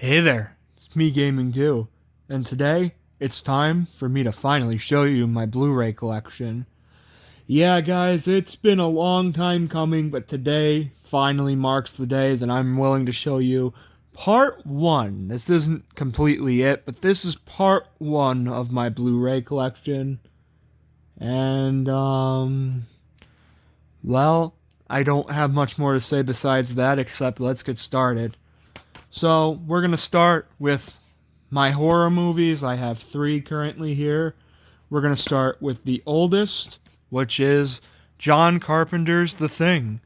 Hey there, it's me gaming too, and today it's time for me to finally show you my Blu-ray collection. Yeah guys, it's been a long time coming, but today finally marks the day that I'm willing to show you part one. This isn't completely it, but this is part one of my Blu-ray collection. And, well, I don't have much more to say besides that, except let's get started. So we're gonna start with my horror movies. I have three currently here. We're gonna start with the oldest, which is John Carpenter's The Thing.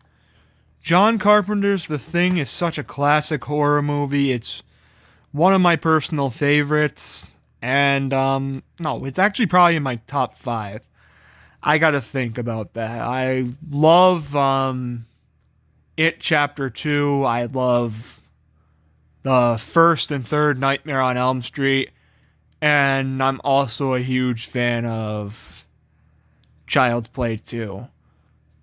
John Carpenter's The Thing is such a classic horror movie. It's one of my personal favorites, and no, it's actually probably in my top five. I gotta think about that. I love It Chapter 2. I love the first and third Nightmare on Elm Street, and I'm also a huge fan of Child's Play 2.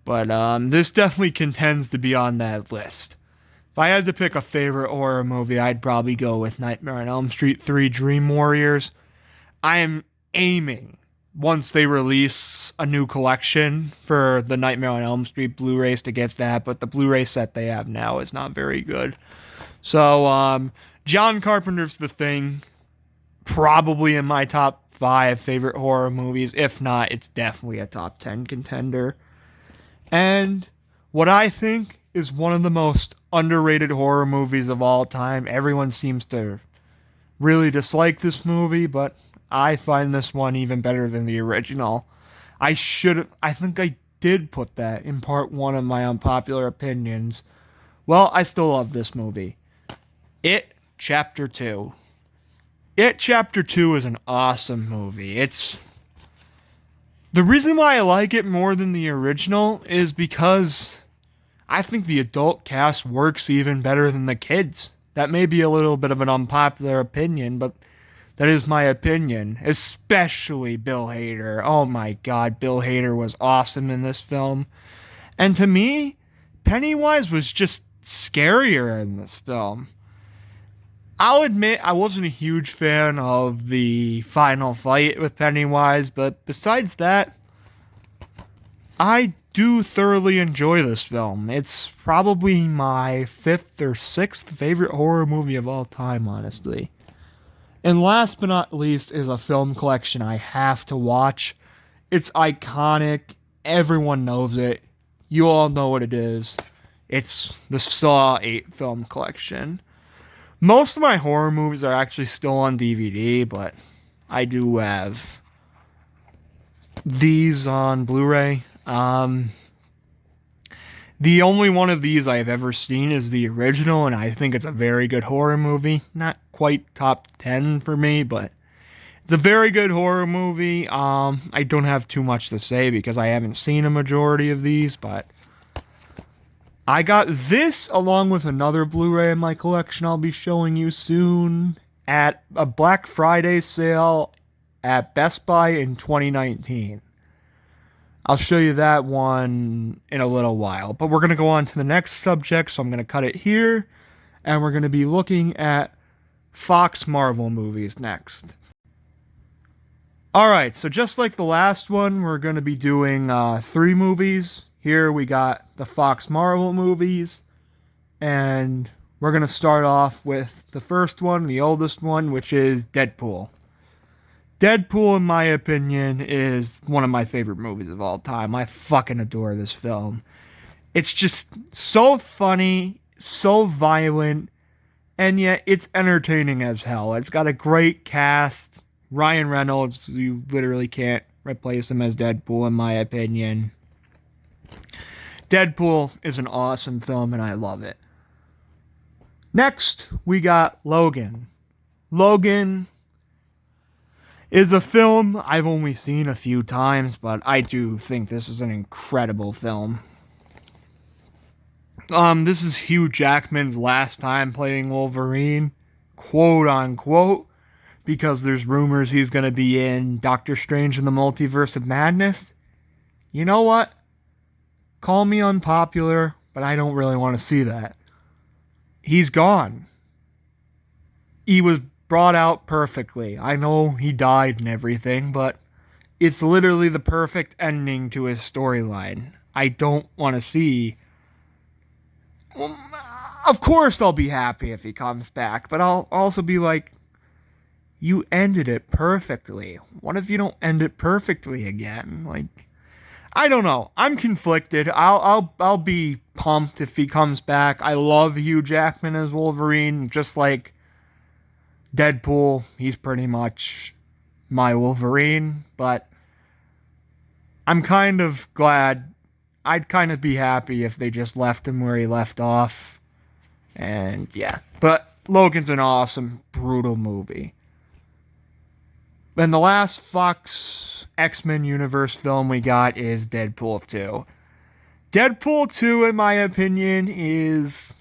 But this definitely contends to be on that list. If I had to pick a favorite horror movie, I'd probably go with Nightmare on Elm Street 3 Dream Warriors. I am aiming, once they release a new collection for the Nightmare on Elm Street Blu-rays, to get that, but the Blu-ray set they have now is not very good. So, John Carpenter's The Thing, probably in my top five favorite horror movies. If not, it's definitely a top 10 contender. And what I think is one of the most underrated horror movies of all time. Everyone seems to really dislike this movie, but I find this one even better than the original. I think I did put that in part one of my unpopular opinions. Well, I still love this movie. It Chapter 2. It Chapter 2 is an awesome movie. It's the reason why I like it more than the original is because I think the adult cast works even better than the kids. That may be a little bit of an unpopular opinion, but that is my opinion. Especially Bill Hader. Oh my god, Bill Hader was awesome in this film. And to me, Pennywise was just scarier in this film. I'll admit I wasn't a huge fan of the final fight with Pennywise, but besides that, I do thoroughly enjoy this film. It's probably my fifth or sixth favorite horror movie of all time, honestly. And last but not least is a film collection I have to watch. It's iconic. Everyone knows it. You all know what it is. It's the Saw 8 film collection. Most of my horror movies are actually still on DVD, but I do have these on Blu-ray. The only one of these I've ever seen is the original, and I think it's a very good horror movie. Not quite top 10 for me, but it's a very good horror movie. I don't have too much to say because I haven't seen a majority of these, but I got this along with another Blu-ray in my collection I'll be showing you soon at a Black Friday sale at Best Buy in 2019. I'll show you that one in a little while, but we're going to go on to the next subject, so I'm going to cut it here, and we're going to be looking at Fox Marvel movies next. Alright, so just like the last one, we're going to be doing three movies. Here we got the Fox Marvel movies, and we're going to start off with the first one, the oldest one, which is Deadpool. Deadpool, in my opinion, is one of my favorite movies of all time. I fucking adore this film. It's just so funny, so violent, and yet it's entertaining as hell. It's got a great cast. Ryan Reynolds, you literally can't replace him as Deadpool, in my opinion. Deadpool is an awesome film, and I love it. Next, we got Logan. Logan is a film I've only seen a few times, but I do think this is an incredible film. This is Hugh Jackman's last time playing Wolverine, quote unquote, because there's rumors he's going to be in Doctor Strange in the Multiverse of Madness. You know what? Call me unpopular, but I don't really want to see that. He's gone. he was brought out perfectly. I know he died and everything, but it's literally the perfect ending to his storyline. I don't want to see. Well, of course, I'll be happy if he comes back, but I'll also be like, you ended it perfectly. What if you don't end it perfectly again? Like, I don't know. I'm conflicted. I'll be pumped if he comes back. I love Hugh Jackman as Wolverine, just like Deadpool. He's pretty much my Wolverine, but I'm kind of glad. I'd kind of be happy if they just left him where he left off. And yeah, but Logan's an awesome, brutal movie. And the last Fox X-Men universe film we got is Deadpool 2. Deadpool 2, in my opinion, is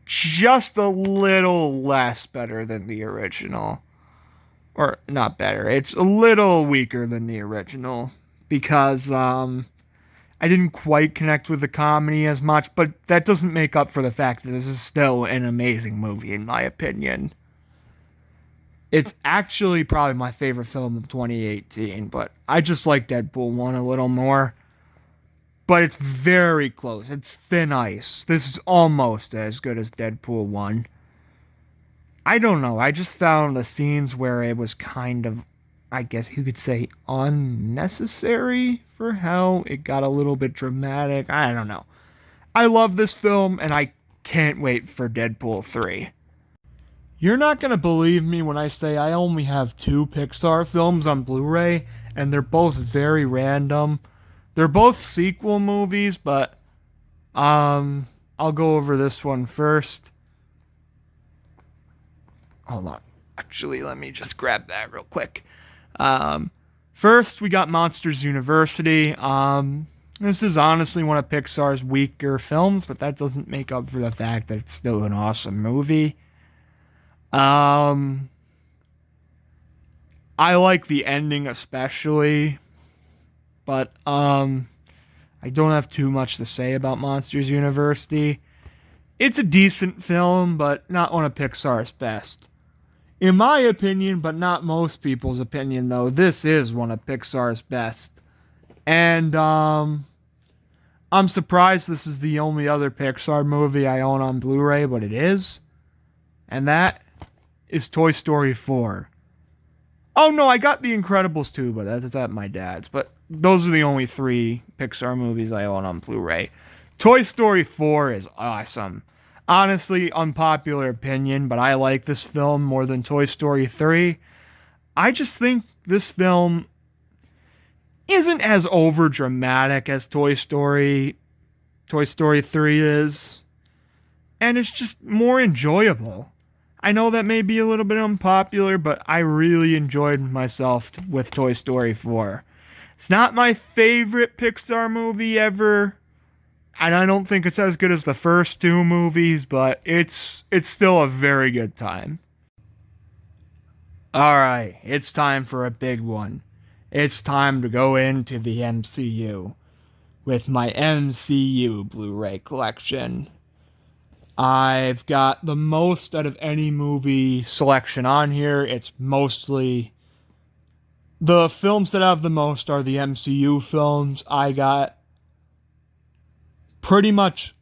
just a little less better than the original. Or not better. It's a little weaker than the original because I didn't quite connect with the comedy as much, but that doesn't make up for the fact that this is still an amazing movie in my opinion. It's actually probably my favorite film of 2018, but I just like Deadpool 1 a little more. But it's very close. It's thin ice. This is almost as good as Deadpool 1. I don't know. I just found the scenes where it was kind of, I guess you could say, unnecessary for how it got a little bit dramatic. I don't know. I love this film, and I can't wait for Deadpool 3. You're not going to believe me when I say I only have 2 Pixar films on Blu-ray, and they're both very random. They're both sequel movies, but I'll go over this one first. Hold on. Actually, let me just grab that real quick. First, we got Monsters University. This is honestly one of Pixar's weaker films, but that doesn't make up for the fact that it's still an awesome movie. I like the ending especially, but I don't have too much to say about Monsters University. It's a decent film, but not one of Pixar's best. In my opinion, but not most people's opinion, though, this is one of Pixar's best. And I'm surprised this is the only other Pixar movie I own on Blu-ray, but it is. And that is Toy Story 4. Oh no, I got The Incredibles too, but that's at my dad's. But those are the only 3 Pixar movies I own on Blu-ray. Toy Story 4 is awesome. Honestly, unpopular opinion, but I like this film more than Toy Story 3. I just think this film isn't as over dramatic as Toy Story 3 is, and it's just more enjoyable. I know that may be a little bit unpopular, but I really enjoyed myself with Toy Story 4. It's not my favorite Pixar movie ever, and I don't think it's as good as the first 2 movies, but it's still a very good time. Alright, it's time for a big one. It's time to go into the MCU with my MCU Blu-ray collection. I've got the most out of any movie selection on here. It's mostly the films that have the most are the MCU films. I got pretty much,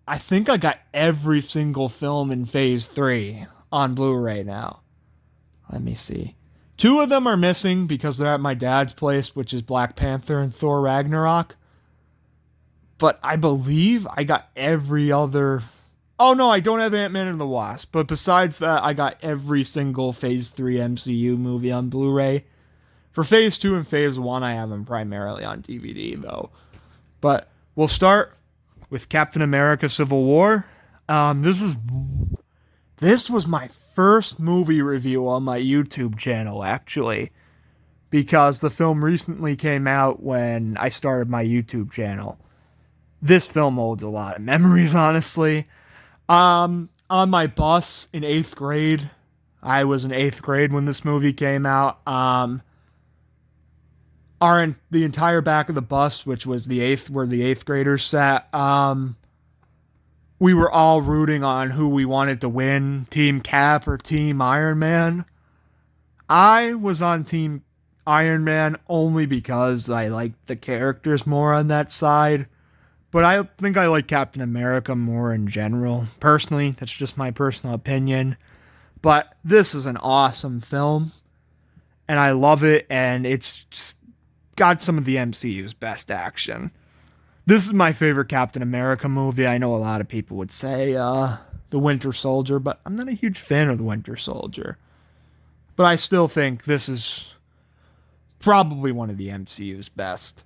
I think I got every single film in Phase 3 on Blu-ray now. Let me see. 2 of them are missing because they're at my dad's place, which is Black Panther and Thor Ragnarok. But I believe I got every other... Oh no, I don't have Ant-Man and the Wasp. But besides that, I got every single Phase 3 MCU movie on Blu-ray. For Phase 2 and Phase 1, I have them primarily on DVD, though. But we'll start with Captain America Civil War. This was my first movie review on my YouTube channel, actually. Because the film recently came out when I started my YouTube channel. This film holds a lot of memories, honestly. On my bus in 8th grade, I was in 8th grade when this movie came out. The entire back of the bus, which was where the 8th graders sat, we were all rooting on who we wanted to win, Team Cap or Team Iron Man. I was on Team Iron Man only because I liked the characters more on that side. But I think I like Captain America more in general. Personally, that's just my personal opinion. But this is an awesome film. And I love it. And it's just got some of the MCU's best action. This is my favorite Captain America movie. I know a lot of people would say The Winter Soldier, but I'm not a huge fan of The Winter Soldier. But I still think this is probably one of the MCU's best.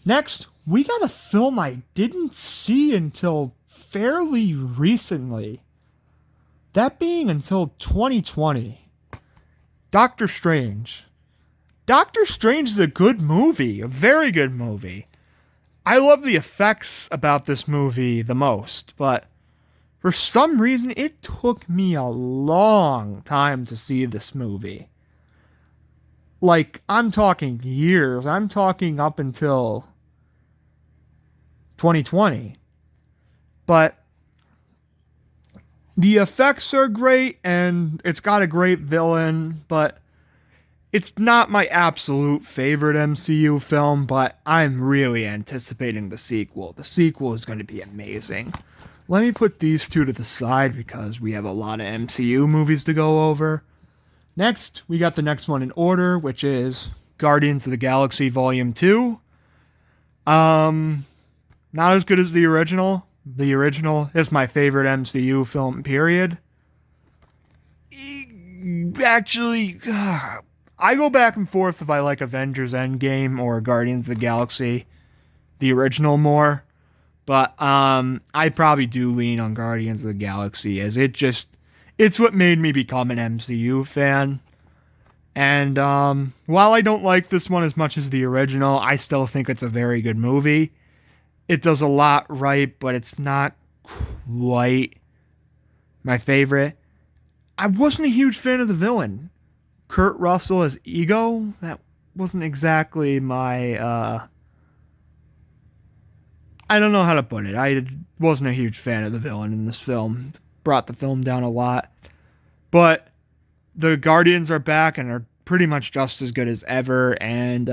Next, we got a film I didn't see until fairly recently. That being until 2020. Doctor Strange. Doctor Strange is a good movie, a very good movie. I love the effects about this movie the most, but for some reason it took me a long time to see this movie. Like, I'm talking years. I'm talking up until 2020. But the effects are great and it's got a great villain, but it's not my absolute favorite MCU film, but I'm really anticipating the sequel. The sequel is going to be amazing. Let me put these two to the side because we have a lot of MCU movies to go over. Next, we got the next one in order, which is Guardians of the Galaxy Volume 2. Not as good as the original. The original is my favorite MCU film, period. Actually, I go back and forth if I like Avengers Endgame or Guardians of the Galaxy, the original more. But I probably do lean on Guardians of the Galaxy as it's what made me become an MCU fan. And while I don't like this one as much as the original, I still think it's a very good movie. It does a lot right, but it's not quite my favorite. I wasn't a huge fan of the villain. Kurt Russell as Ego, that wasn't exactly my, I don't know how to put it. I wasn't a huge fan of the villain in this film. Brought the film down a lot. But the Guardians are back and are pretty much just as good as ever, and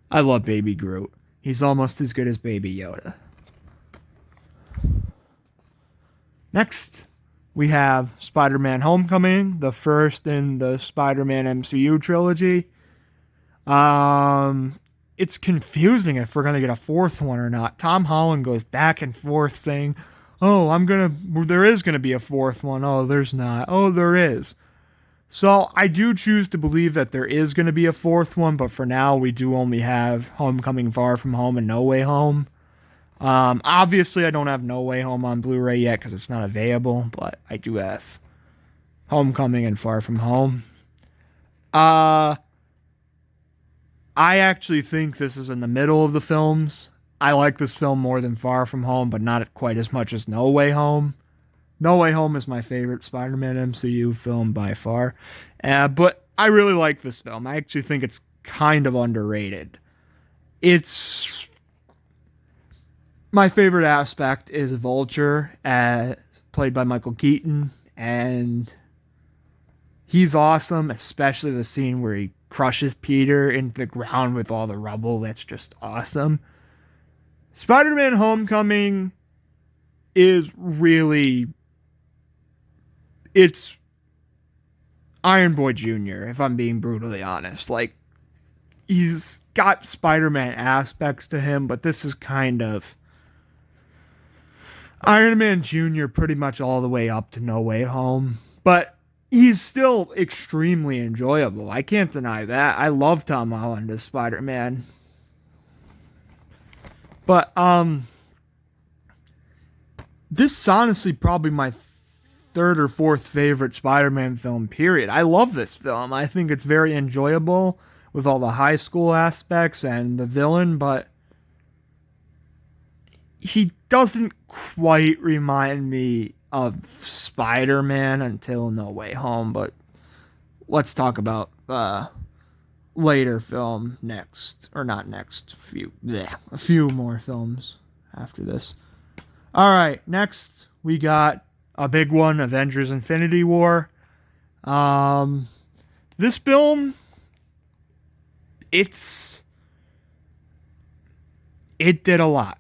I love Baby Groot. He's almost as good as Baby Yoda. Next, we have Spider-Man Homecoming, the first in the Spider-Man MCU trilogy. It's confusing if we're going to get a fourth one or not. Tom Holland goes back and forth saying, there is going to be a fourth one. Oh, there's not. Oh, there is. So I do choose to believe that there is going to be a fourth one, but for now we do only have Homecoming, Far From Home, and No Way Home. Obviously I don't have No Way Home on Blu-ray yet because it's not available, but I do have Homecoming and Far From Home. I actually think this is in the middle of the films. I like this film more than Far From Home, but not quite as much as No Way Home. No Way Home is my favorite Spider-Man MCU film by far. But I really like this film. I actually think it's kind of underrated. It's... My favorite aspect is Vulture, played by Michael Keaton, and he's awesome, especially the scene where he crushes Peter into the ground with all the rubble. That's just awesome. Spider-Man Homecoming is really... It's Iron Boy Jr., if I'm being brutally honest. Like, he's got Spider-Man aspects to him, but this is kind of Iron Man Jr. pretty much all the way up to No Way Home. But he's still extremely enjoyable. I can't deny that. I love Tom Holland as Spider-Man. But, this is honestly probably my third or fourth favorite Spider-Man film, period. I love this film. I think it's very enjoyable with all the high school aspects and the villain, but he doesn't quite remind me of Spider-Man until No Way Home, but let's talk about the later film next. Or not next, a few more films after this. All right, next we got a big one, Avengers Infinity War. Um, this film, it's it did a lot.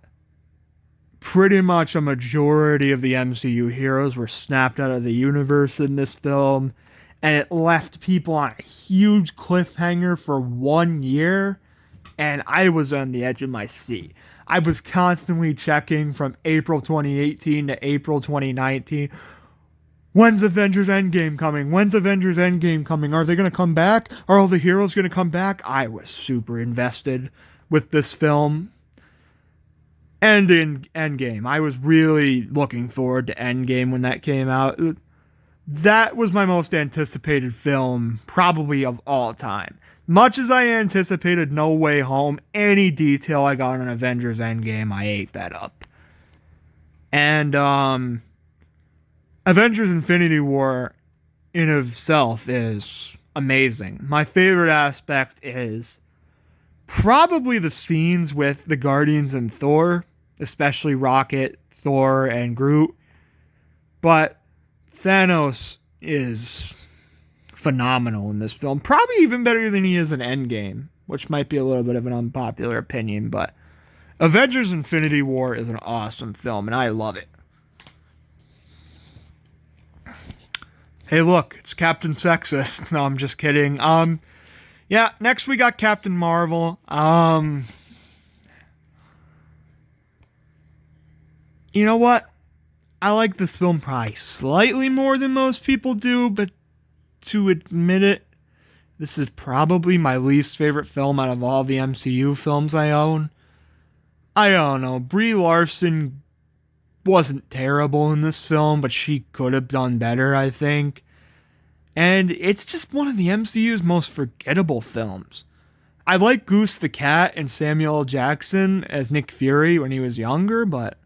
Pretty much a majority of the MCU heroes were snapped out of the universe in this film, and it left people on a huge cliffhanger for 1 year, and I was on the edge of my seat. I was constantly checking from April 2018 to April 2019. When's Avengers Endgame coming? When's Avengers Endgame coming? Are they going to come back? Are all the heroes going to come back? I was super invested with this film. And in Endgame, I was really looking forward to Endgame when that came out. That was my most anticipated film, probably of all time. Much as I anticipated No Way Home, any detail I got on Avengers Endgame, I ate that up. And Avengers Infinity War in of itself is amazing. My favorite aspect is probably the scenes with the Guardians and Thor, especially Rocket, Thor, and Groot. But Thanos is phenomenal in this film. Probably even better than he is in Endgame, which might be a little bit of an unpopular opinion, but Avengers Infinity War is an awesome film, and I love it. Hey, look, it's Captain Sexist. No, I'm just kidding. Yeah, next we got Captain Marvel. You know what? I like this film probably slightly more than most people do, but to admit it, this is probably my least favorite film out of all the MCU films I own. I don't know. Brie Larson wasn't terrible in this film, but she could have done better, I think. And it's just one of the MCU's most forgettable films. I like Goose the Cat and Samuel L. Jackson as Nick Fury when he was younger, but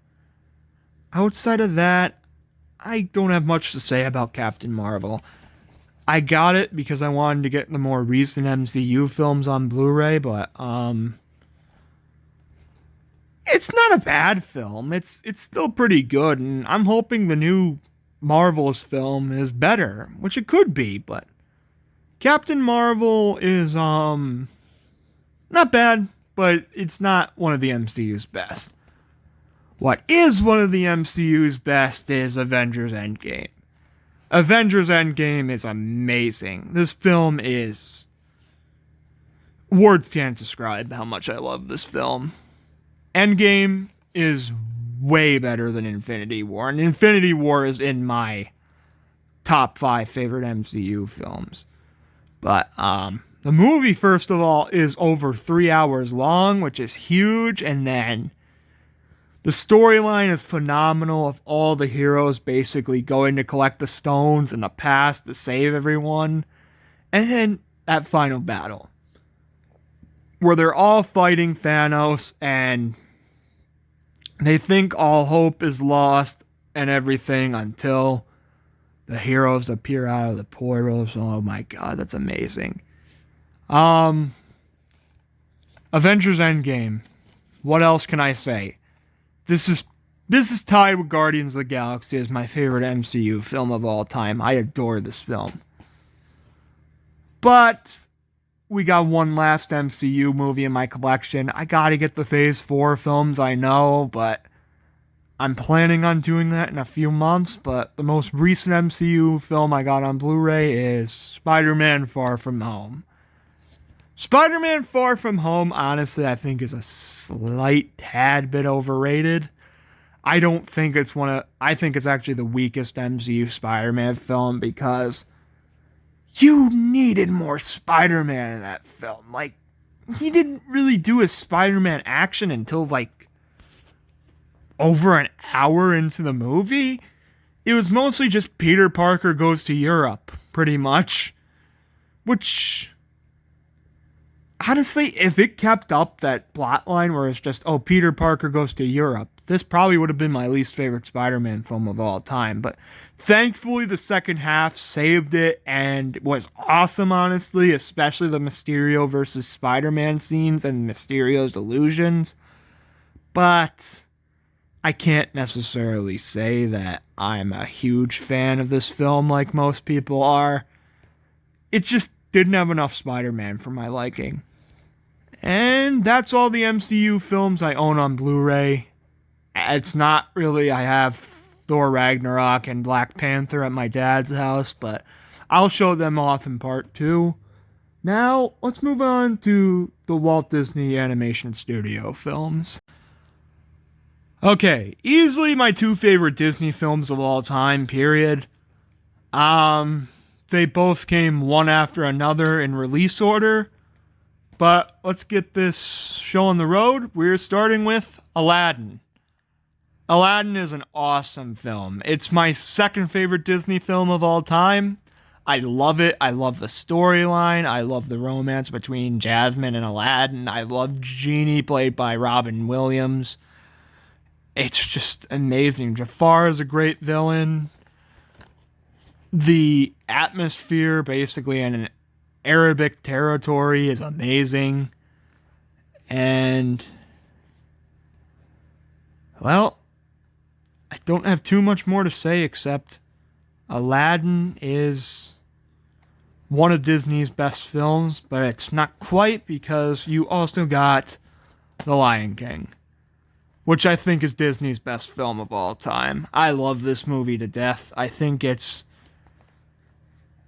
outside of that, I don't have much to say about Captain Marvel. I got it because I wanted to get the more recent MCU films on Blu-ray, but it's not a bad film. It's still pretty good, and I'm hoping the new Marvel's film is better, which it could be, but Captain Marvel is not bad, but it's not one of the MCU's best. What is one of the MCU's best is Avengers Endgame. Avengers Endgame is amazing. This film is... words can't describe how much I love this film. Endgame is way better than Infinity War, and Infinity War is in my top 5 favorite MCU films. But the movie, first of all, is over 3 hours long, which is huge, and then the storyline is phenomenal of all the heroes basically going to collect the stones in the past to save everyone. And then that final battle, where they're all fighting Thanos and they think all hope is lost and everything until the heroes appear out of the portals. Oh my god, that's amazing. Avengers Endgame. What else can I say? This is tied with Guardians of the Galaxy as my favorite MCU film of all time. I adore this film. But we got one last MCU movie in my collection. I gotta get the Phase 4 films, I know, but I'm planning on doing that in a few months. But the most recent MCU film I got on Blu-ray is Spider-Man Far From Home. Spider-Man Far From Home, honestly, I think is a slight tad bit overrated. I don't think it's I think it's actually the weakest MCU Spider-Man film because you needed more Spider-Man in that film. Like, he didn't really do his Spider-Man action until, like, over an hour into the movie. It was mostly just Peter Parker goes to Europe, pretty much. Which, honestly, if it kept up that plotline where it's just, oh, Peter Parker goes to Europe, this probably would have been my least favorite Spider-Man film of all time. But thankfully, the second half saved it and was awesome, honestly, especially the Mysterio versus Spider-Man scenes and Mysterio's illusions. But I can't necessarily say that I'm a huge fan of this film like most people are. It just didn't have enough Spider-Man for my liking. And that's all the MCU films I own on Blu-ray. It's not really, I have Thor Ragnarok and Black Panther at my dad's house, but I'll show them off in part 2. Now, let's move on to the Walt Disney Animation Studio films. Okay, easily my 2 favorite Disney films of all time, period. They both came one after another in release order, but let's get this show on the road. We're starting with Aladdin. Aladdin is an awesome film. It's my second favorite Disney film of all time. I love it. I love the storyline. I love the romance between Jasmine and Aladdin. I love Genie, played by Robin Williams. It's just amazing. Jafar is a great villain. The atmosphere, basically in an Arabic territory, is amazing. And, well, I don't have too much more to say except Aladdin is one of Disney's best films, but it's not quite because you also got The Lion King, which I think is Disney's best film of all time. I love this movie to death. I think it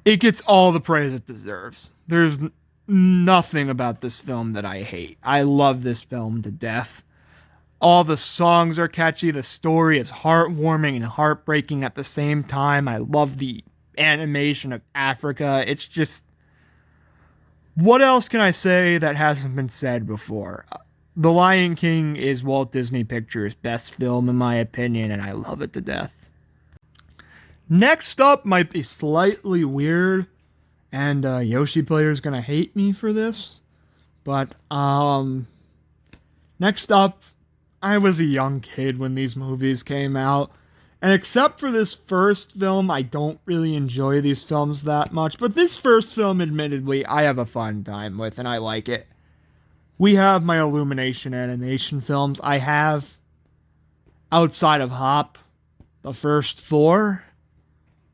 gets all the praise it deserves. There's nothing about this film that I hate. I love this film to death. All the songs are catchy. The story is heartwarming and heartbreaking at the same time. I love the animation of Africa. It's just... what else can I say that hasn't been said before? The Lion King is Walt Disney Pictures' best film in my opinion, and I love it to death. Next up might be slightly weird, and Yoshi Player's gonna hate me for this, but next up, I was a young kid when these movies came out, and except for this first film, I don't really enjoy these films that much, but this first film, admittedly, I have a fun time with, and I like it. We have my Illumination animation films. I have, outside of Hop, the first 4,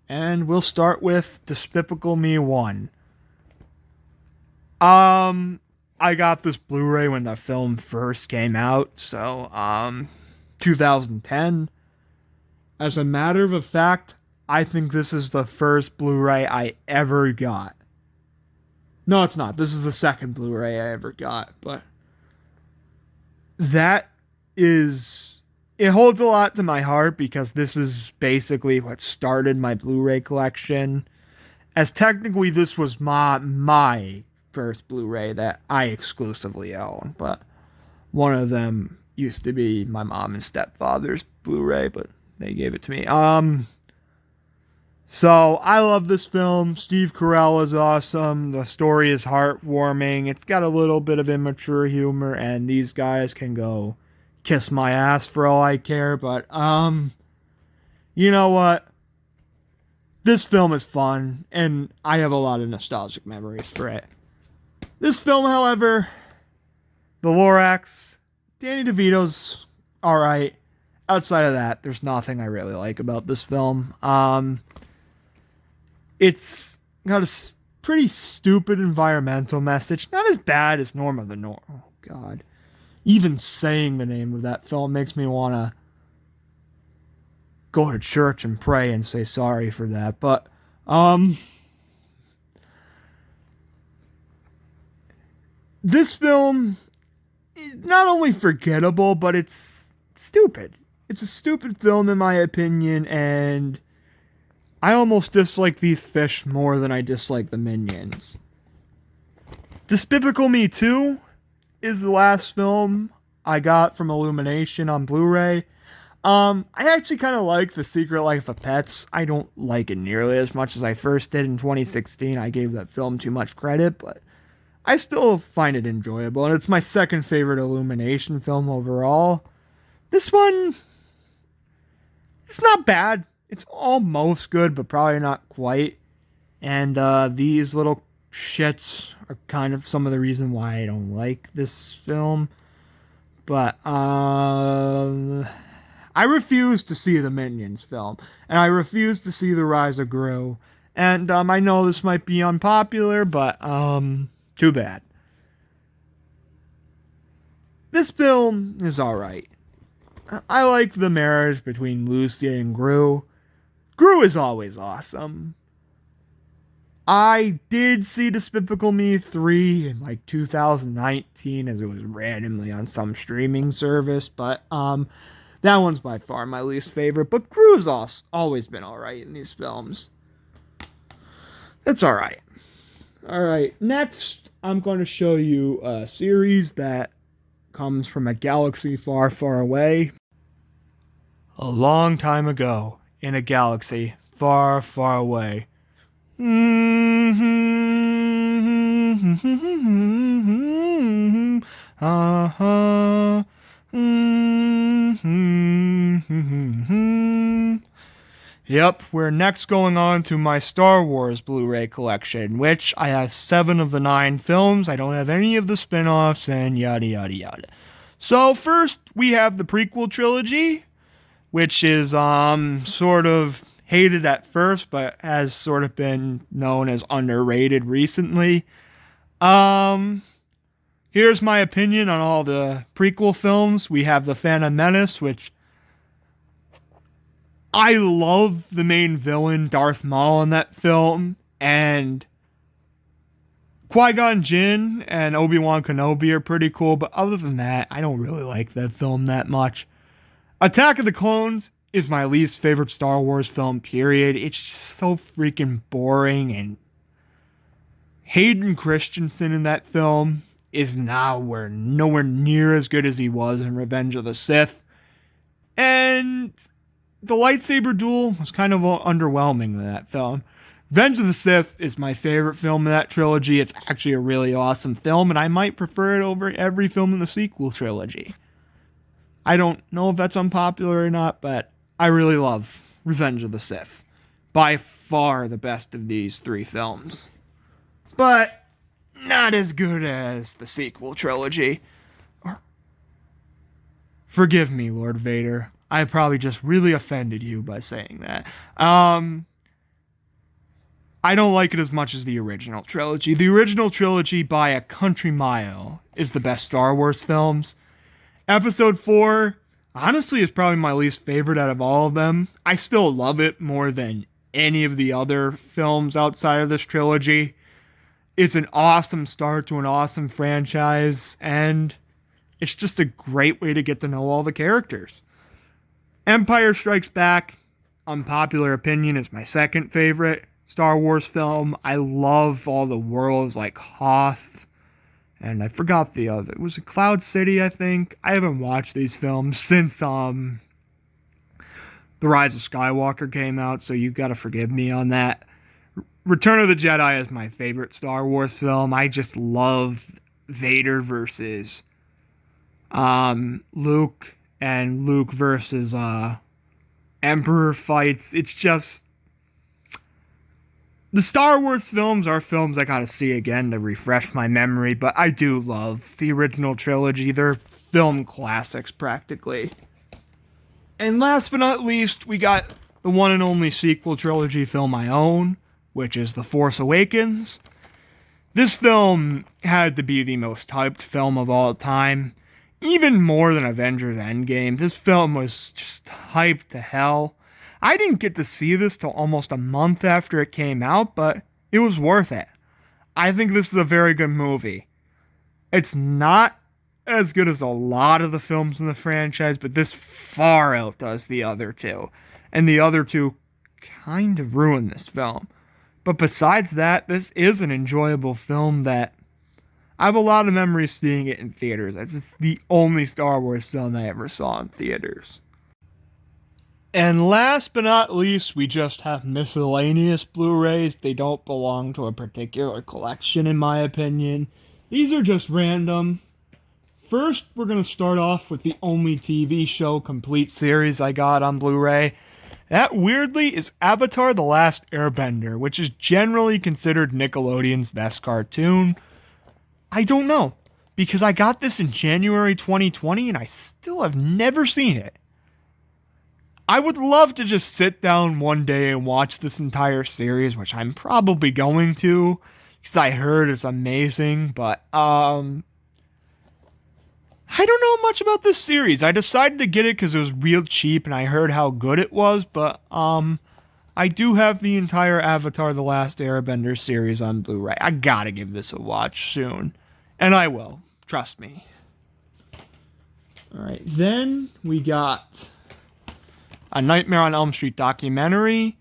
and we'll start with Despicable Me One. I got this Blu-ray when the film first came out, so, 2010. As a matter of fact, I think this is the first Blu-ray I ever got. No, it's not. This is the second Blu-ray I ever got, but that is... it holds a lot to my heart because this is basically what started my Blu-ray collection. As technically this was my first Blu-ray that I exclusively own, but one of them used to be my mom and stepfather's Blu-ray, but they gave it to me. So, I love this film. Steve Carell is awesome. The story is heartwarming. It's got a little bit of immature humor, and these guys can go kiss my ass for all I care, but, you know what? This film is fun, and I have a lot of nostalgic memories for it. This film, however, the Lorax, Danny DeVito's alright. Outside of that, there's nothing I really like about this film. It's got a pretty stupid environmental message. Not as bad as Norma the Norm. Oh, God. Even saying the name of that film makes me want to go to church and pray and say sorry for that. But, this film is not only forgettable, but it's stupid. It's a stupid film in my opinion, and I almost dislike these fish more than I dislike the Minions. Despicable Me 2 is the last film I got from Illumination on Blu-ray. I actually kind of like The Secret Life of Pets. I don't like it nearly as much as I first did in 2016. I gave that film too much credit, but I still find it enjoyable, and it's my second favorite Illumination film overall. This one, it's not bad. It's almost good, but probably not quite. And these little shits are kind of some of the reason why I don't like this film. But I I refuse to see the Minions film, and I refuse to see The Rise of Gru. And I know this might be unpopular, but too bad. This film is alright. I like the marriage between Lucy and Gru. Gru is always awesome. I did see Despicable Me 3 in like 2019 as it was randomly on some streaming service, but that one's by far my least favorite, but Gru's always been alright in these films. That's alright. Alright, next I'm going to show you a series that comes from a galaxy far, far away. A long time ago, in a galaxy far, far away. Yep, we're next going on to my Star Wars Blu-Ray collection, which I have 7 of the 9 films. I don't have any of the spin-offs and yada yada yada. So first we have the Prequel Trilogy, which is sort of hated at first, but has sort of been known as underrated recently. Here's my opinion on all the prequel films. We have The Phantom Menace, which I love the main villain, Darth Maul, in that film, and Qui-Gon Jinn and Obi-Wan Kenobi are pretty cool, but other than that, I don't really like that film that much. Attack of the Clones is my least favorite Star Wars film, period. It's just so freaking boring, and Hayden Christensen in that film is nowhere near as good as he was in Revenge of the Sith. And the lightsaber duel was kind of underwhelming in that film. Revenge of the Sith is my favorite film in that trilogy. It's actually a really awesome film, and I might prefer it over every film in the sequel trilogy. I don't know if that's unpopular or not, but I really love Revenge of the Sith. By far the best of these 3 films. But not as good as the sequel trilogy. Forgive me, Lord Vader. I probably just really offended you by saying that. I don't like it as much as the original trilogy. The original trilogy, by a country mile, is the best Star Wars films. Episode 4, honestly, is probably my least favorite out of all of them. I still love it more than any of the other films outside of this trilogy. It's an awesome start to an awesome franchise, and it's just a great way to get to know all the characters. Empire Strikes Back, unpopular opinion, is my second favorite Star Wars film. I love all the worlds like Hoth, and I forgot the other. It was Cloud City, I think. I haven't watched these films since The Rise of Skywalker came out, so you've got to forgive me on that. Return of the Jedi is my favorite Star Wars film. I just love Vader versus Luke, and Luke versus Emperor fights. It's just, the Star Wars films are films I gotta see again to refresh my memory, but I do love the original trilogy. They're film classics, practically. And last but not least, we got the one and only sequel trilogy film I own, which is The Force Awakens. This film had to be the most hyped film of all time. Even more than Avengers Endgame. This film was just hyped to hell. I didn't get to see this till almost a month after it came out, but it was worth it. I think this is a very good movie. It's not as good as a lot of the films in the franchise, but this far outdoes the other two. And the other two kind of ruined this film. But besides that, this is an enjoyable film that I have a lot of memories seeing it in theaters. It's the only Star Wars film I ever saw in theaters. And last but not least, we just have miscellaneous Blu-rays. They don't belong to a particular collection, in my opinion. These are just random. First, we're going to start off with the only TV show complete series I got on Blu-ray. That, weirdly, is Avatar: The Last Airbender, which is generally considered Nickelodeon's best cartoon. I don't know, because I got this in January 2020 and I still have never seen it. I would love to just sit down one day and watch this entire series, which I'm probably going to, because I heard it's amazing, but I don't know much about this series. I decided to get it because it was real cheap and I heard how good it was, but I do have the entire Avatar The Last Airbender series on Blu-ray. I gotta give this a watch soon. And I will. Trust me. Alright, then we got A Nightmare on Elm Street documentary,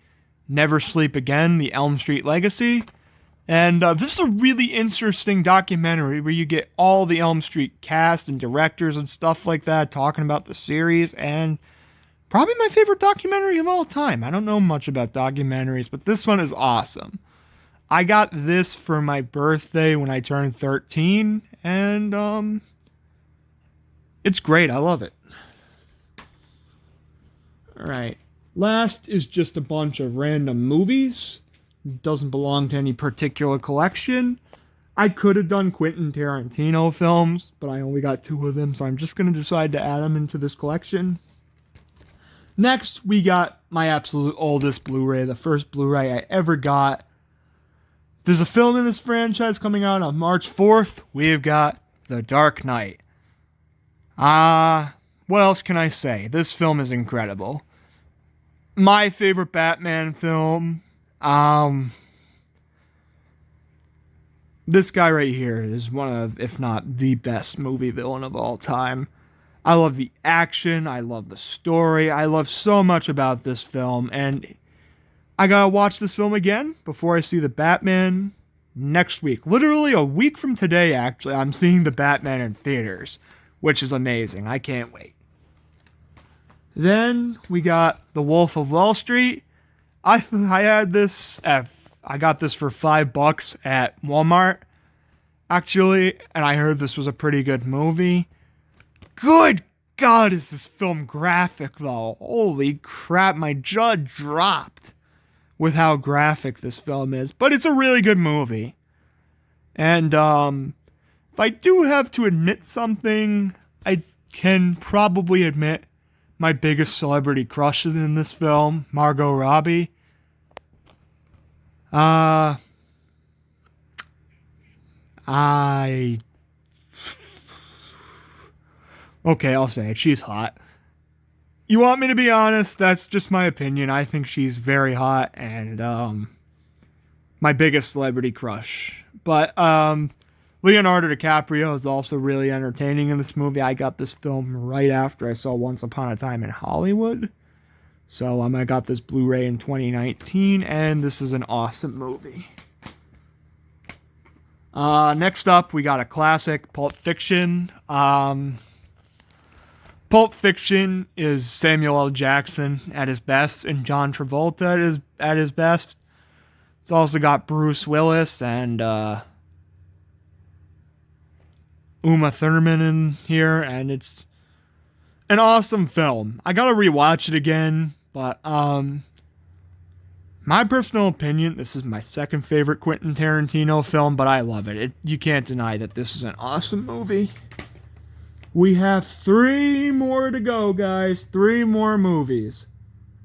Never Sleep Again, The Elm Street Legacy. And this is a really interesting documentary where you get all the Elm Street cast and directors and stuff like that talking about the series, and probably my favorite documentary of all time. I don't know much about documentaries, but this one is awesome. I got this for my birthday when I turned 13, and it's great. I love it. Alright, last is just a bunch of random movies. Doesn't belong to any particular collection. I could have done Quentin Tarantino films, but I only got 2 of them, so I'm just going to decide to add them into this collection. Next, we got my absolute oldest Blu-ray, the first Blu-ray I ever got. There's a film in this franchise coming out on March 4th. We've got The Dark Knight. What else can I say? This film is incredible. My favorite Batman film. This guy right here is one of, if not the best movie villain of all time. I love the action, I love the story, I love so much about this film, and I gotta watch this film again before I see the Batman next week. Literally a week from today, actually, I'm seeing the Batman in theaters, which is amazing. I can't wait. Then we got The Wolf of Wall Street. I had this I got this for $5 at Walmart, actually, and I heard this was a pretty good movie. Good God, is this film graphic, though? Holy crap, my jaw dropped with how graphic this film is. But it's a really good movie. And if I do have to admit something, I can probably admit my biggest celebrity crush is in this film, Margot Robbie. Okay, I'll say it. She's hot. You want me to be honest? That's just my opinion. I think she's very hot and, my biggest celebrity crush. But, Leonardo DiCaprio is also really entertaining in this movie. I got this film right after I saw Once Upon a Time in Hollywood. So I got this Blu-ray in 2019, and this is an awesome movie. Next up, we got a classic, Pulp Fiction. Pulp Fiction is Samuel L. Jackson at his best, and John Travolta at his best. It's also got Bruce Willis and Uma Thurman in here, and it's an awesome film. I gotta rewatch it again, but my personal opinion, this is my second favorite Quentin Tarantino film, but I love it. You can't deny that this is an awesome movie. We have 3 more to go, guys. 3 more movies.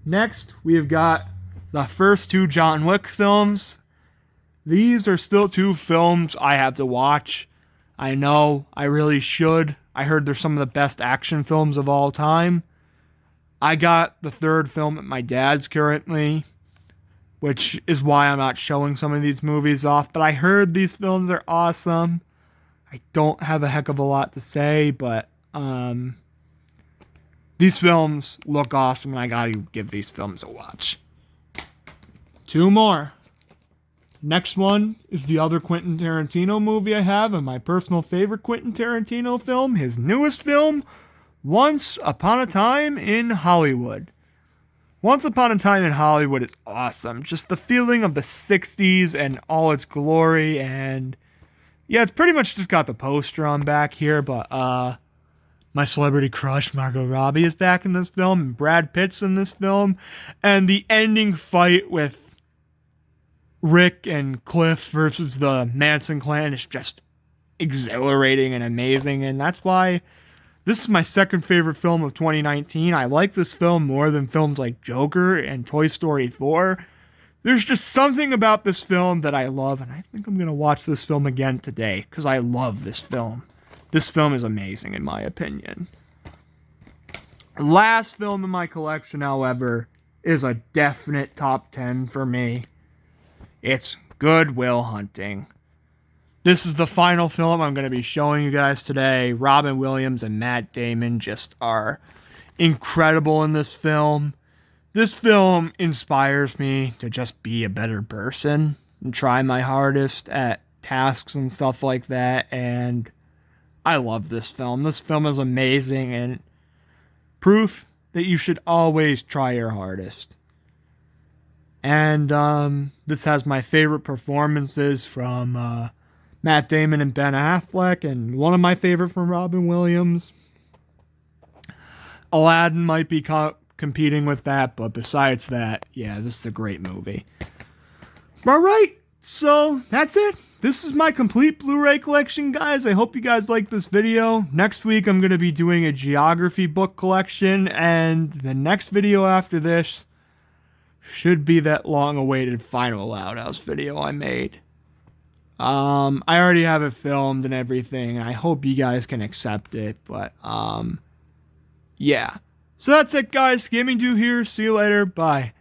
Next, we've got the first 2 John Wick films. These are still 2 films I have to watch. I know, I really should. I heard they're some of the best action films of all time. I got the 3rd film at my dad's currently, which is why I'm not showing some of these movies off. But I heard these films are awesome. I don't have a heck of a lot to say, but these films look awesome, and I gotta give these films a watch. 2 more. Next one is the other Quentin Tarantino movie I have, and my personal favorite Quentin Tarantino film, his newest film, Once Upon a Time in Hollywood. Once Upon a Time in Hollywood is awesome. Just the feeling of the 60s and all its glory, and yeah, it's pretty much just got the poster on back here, but my celebrity crush, Margot Robbie, is back in this film, and Brad Pitt's in this film, and the ending fight with Rick and Cliff versus the Manson clan is just exhilarating and amazing, and that's why This is my second favorite film of 2019. I like this film more than films like Joker and Toy Story 4. There's just something about this film that I love, and I think I'm going to watch this film again today because I love this film. This film is amazing in my opinion. Last film in my collection, however, is a definite top 10 for me. It's Good Will Hunting. This is the final film I'm going to be showing you guys today. Robin Williams and Matt Damon just are incredible in this film. This film inspires me to just be a better person and try my hardest at tasks and stuff like that. And I love this film. This film is amazing and proof that you should always try your hardest. And this has my favorite performances from Matt Damon and Ben Affleck, and one of my favorite from Robin Williams. Aladdin might be competing with that, but besides that, yeah, this is a great movie. Alright, so that's it. This is my complete Blu-ray collection, guys. I hope you guys like this video. Next week, I'm going to be doing a geography book collection, and the next video after this should be that long-awaited Final Loud House video I made. I already have it filmed and everything, and I hope you guys can accept it, but, yeah. So that's it, guys. Gaming Do here. See you later. Bye.